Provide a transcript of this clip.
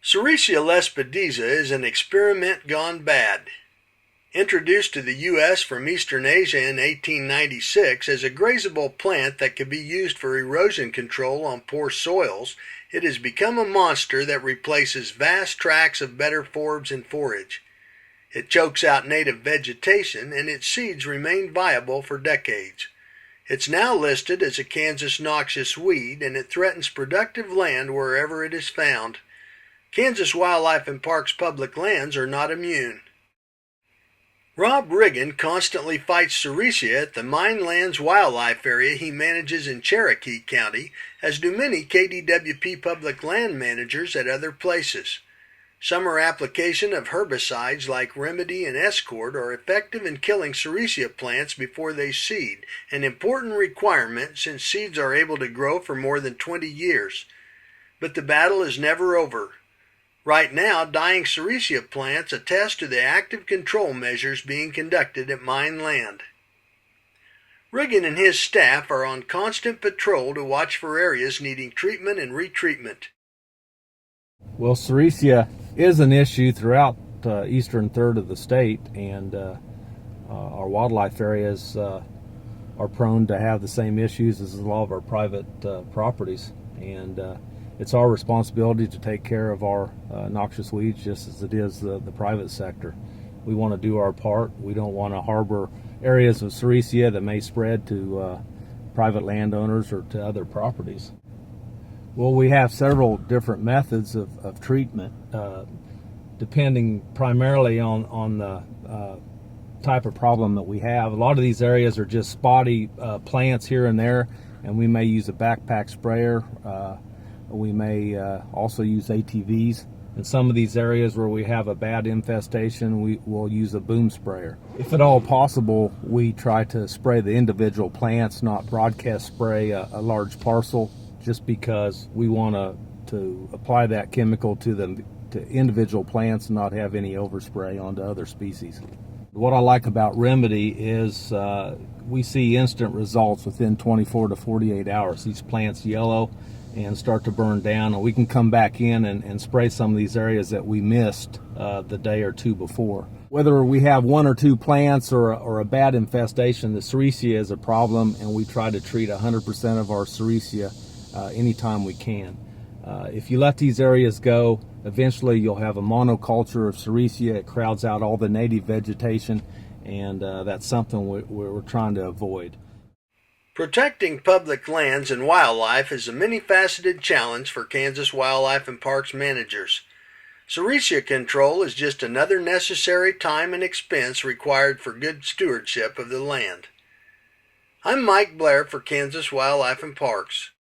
Sericia Lespedeza is an experiment gone bad. Introduced to the U.S. from Eastern Asia in 1896 as a grazable plant that could be used for erosion control on poor soils, it has become a monster that replaces vast tracts of better forbs and forage. It chokes out native vegetation, and its seeds remain viable for decades. It's now listed as a Kansas noxious weed, and it threatens productive land wherever it is found. Kansas Wildlife and Parks public lands are not immune. Rob Riggin constantly fights Sericia at the Mine Lands Wildlife Area he manages in Cherokee County, as do many KDWP public land managers at other places. Summer application of herbicides like Remedy and Escort are effective in killing Sericia plants before they seed, an important requirement since seeds are able to grow for more than 20 years. But the battle is never over. Right now, dying Sericia plants attest to the active control measures being conducted at mine land. Riggin and his staff are on constant patrol to watch for areas needing treatment and retreatment. Well, Sericia is an issue throughout the eastern third of the state, and our wildlife areas are prone to have the same issues as a lot of our private properties, and it's our responsibility to take care of our noxious weeds just as it is the private sector. We want to do our part. We don't want to harbor areas of Sericia that may spread to private landowners or to other properties. Well, we have several different methods of treatment, depending primarily on the type of problem that we have. A lot of these areas are just spotty plants here and there, and we may use a backpack sprayer. We may also use ATVs. In some of these areas where we have a bad infestation, we will use a boom sprayer. If at all possible, we try to spray the individual plants, not broadcast spray a large parcel, just because we want to apply that chemical to individual plants and not have any overspray onto other species. What I like about Remedy is we see instant results within 24 to 48 hours. These plants yellow and start to burn down, and we can come back in and spray some of these areas that we missed the day or two before. Whether we have one or two plants or a bad infestation, the Sericia is a problem, and we try to treat 100% of our Sericia anytime we can. If you let these areas go, eventually you'll have a monoculture of Sericia. It crowds out all the native vegetation, and that's something we're trying to avoid. Protecting public lands and wildlife is a many-faceted challenge for Kansas Wildlife and Parks managers. Sericia control is just another necessary time and expense required for good stewardship of the land. I'm Mike Blair for Kansas Wildlife and Parks.